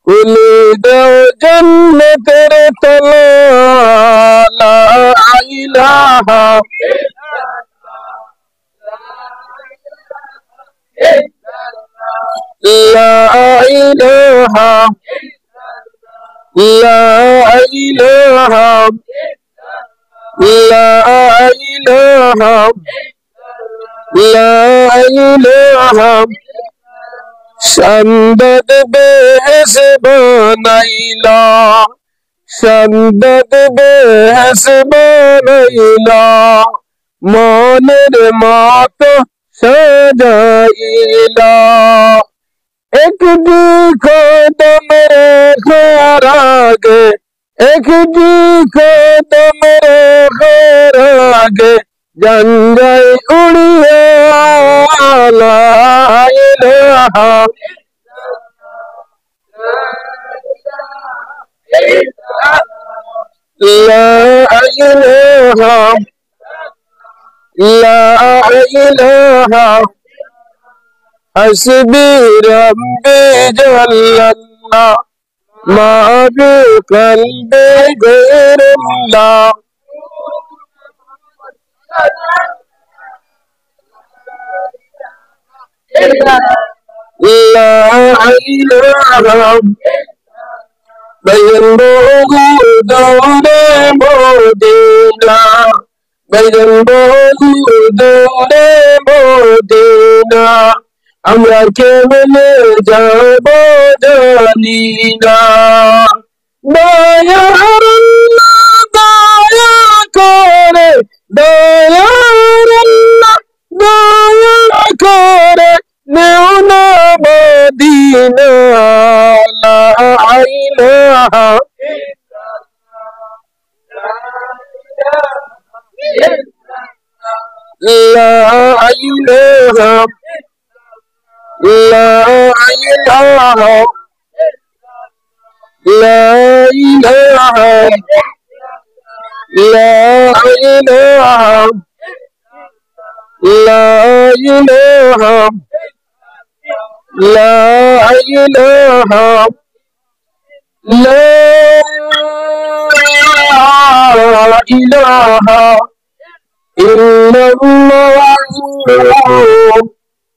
কুলি দাও জান্নাতের তলা লা ইলাহা লা ইলাহা লা ইলাহা লা ইলাহা লা ইলাহা শামদদ বেহেস বানাইলা শামদদ বেহেস বানাইলা মনের মতো সাজাইলা একটি কদম রাখার আগে একটি কদম রাখার আগে জঞ্জাই উড়িয়া লা ইলাহা লা ইলাহা লা ইলাহা হাসবি রব্বি জাল্লাল্লাহ মা ফি কলবি গায়রুল্লাহ লা ইলাহা বাইনবহু দৌড়ে মদিনা বাইনবহু দৌড়ে মদিনা আমরা কেমনে যাব জানি না দয়ার আল্লাহ দয়া করে দয়ার আল্লাহ দয়া করে নেও না মদিনা লা ইলাহা লা ইলাহা لا إله لا إله لا إله لا إله لا إله لا إله إلا الله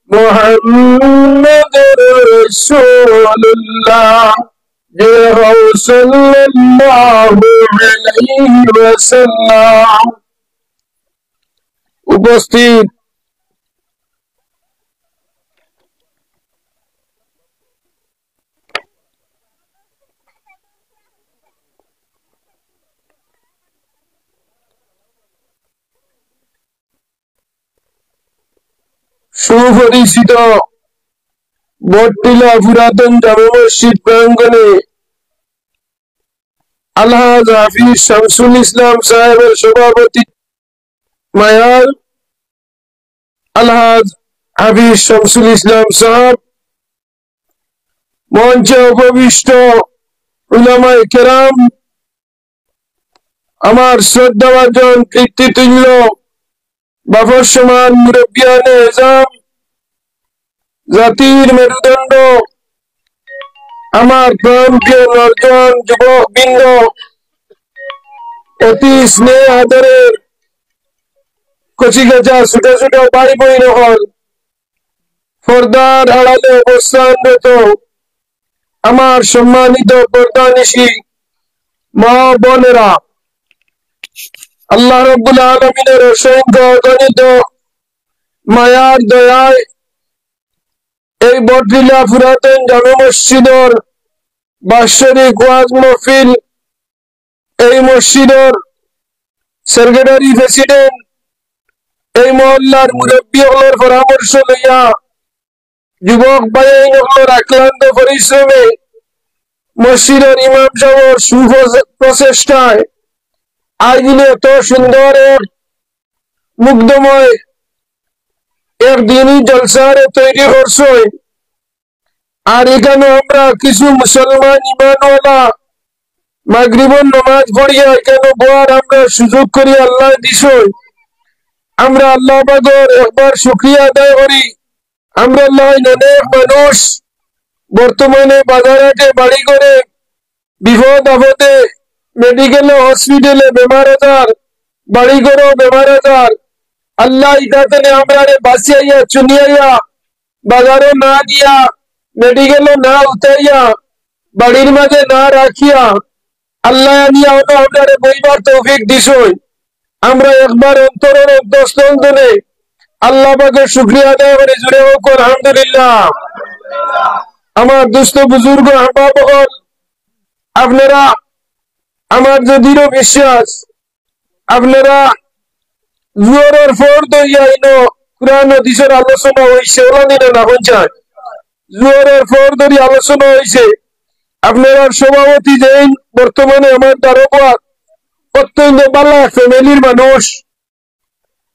محمد رسول الله صلى الله عليه وسلم উপস্থিত সুপরিচিত বটটিলা পুরাতন জামে মসজিদ প্রাঙ্গণে আলহাজ হাফিজ শামসুল ইসলাম সাহেবের সভাপতি মায়ার আলহাজ হাফিজ শামসুল ইসলাম সাহেব মঞ্চে উপবিষ্ট উলামায়ে কেরাম আমার শ্রদ্ধাভাজন কীর্তিতুল্য বাফর সমান মুরব্বিয়ানে এজাম জাতির মেরুদণ্ড আমার প্রাণপ্রিয় নরজন যুবক বৃন্দ অতি স্নেহ আদরের কচিকাচা ছোট ছোট ভাই বোন হল পর্দার আড়ালে অবস্থানরত আমার সম্মানিত পর্দানিশী মা বোনেরা আল্লাহ রাব্বুল আলামিনের অসংখ্য অগণিত মায়ার দয়ায় এই বটলিলা পুরাতন জামে মসজিদের বাৎসরিক ওয়াজ মাহফিল এই মসজিদের সেক্রেটারি প্রেসিডেন্ট এই মহল্লার মুরব্বী হলের পরামর্শ লইয়া যুবক ভাই হলের আক্লান্ত পরিশ্রমে মসজিদের ইমাম সাহেবের সুপ্রচেষ্টায় আজ দিনে এত সুন্দর এক মুগ্ধময় এক দিনই জলসারে তৈরি করছে আর এখানে আমরা কিছু মুসলমান ইমানওয়ালা মাগরিবের নামাজ পড়িয়া এখানে বয়ার আমরা সুযোগ করি আল্লাহ দিছই আমরা আল্লাহ পাকের একবার শুকরিয়া আদায় করি আমরা অনেক মানুষ বর্তমানে বাজারহাটে বাড়ি করে বিপদ আপদে মেডিকেলে হসপিটালে বেমার আজার বাড়ি করো বেমার আজার আল্লাহ ইদাতনে আমরা বাঁচিয়াইয়া চুনিয়াইয়া বাজারও না গিয়া মেডিকেলও না উঠাইয়া বাড়ির মাঝে না রাখিয়া আল্লাহ আনিয়া হলো আমরা বইবার তৌফিক দিছই। আমরা একবার অন্তরের অন্তঃস্থল ধরে আল্লাহ পাকের শুকরিয়া আদায় করে জুড়ে হোক আলহামদুলিল্লাহ। আমার দুস্থ বুজুর্গ আহবাব হল, আপনারা আমার যে দৃঢ় বিশ্বাস আপনারা জুয়ারের ফোর দইয়া ইনো কোরআন হাদিসের আলোচনা হইছে ওলা দিনে না পঞ্চায়েত জুয়ারের ফোর ধরি আলোচনা হইছে। আপনারা সভাপতি যেন বর্তমানে আমার দ্বারকা অত্যন্ত বালা ফ্যামিলির মানুষ,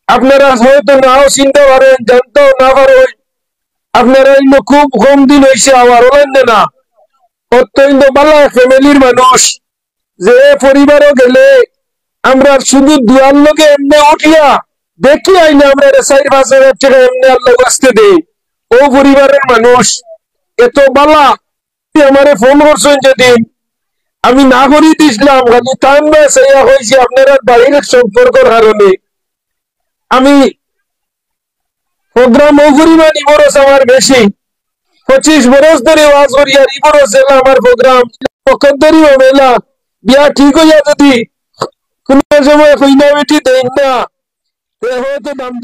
আপনারা হয়তো নাও চিনতে পারেন জানতেও না পারেন। আপনারা ইনো খুব কম দিন হয়েছে আবার হলেন না, অত্যন্ত বালা ফ্যামিলির মানুষ যে পরিবারও গেলে আমরা শুধু দুয়ার লোকে এমনি উঠিয়া দেখি আইলে আমরা 4-5 হাজার টাকা এমনি আল্লাহ বাঁচতে দেই। ও পরিবারের মানুষ এত বালা আমারে ফোন করছেন যেদিন আমি না করি দিছিলাম খালি টাইম হয়েছে আপনারা বাড়ির সম্পর্কের কারণে আমি প্রোগ্রাম ও পরিমাণ ইবরস আমার বেশি 25 বরস ধরে ওয়াজ করি আর ইবরস এলা আমার প্রোগ্রাম পক্ষের মেলা বিয়া ঠিক হইয়া যদি কোন সময় কইনা বেটি দেন না হয়তো দাম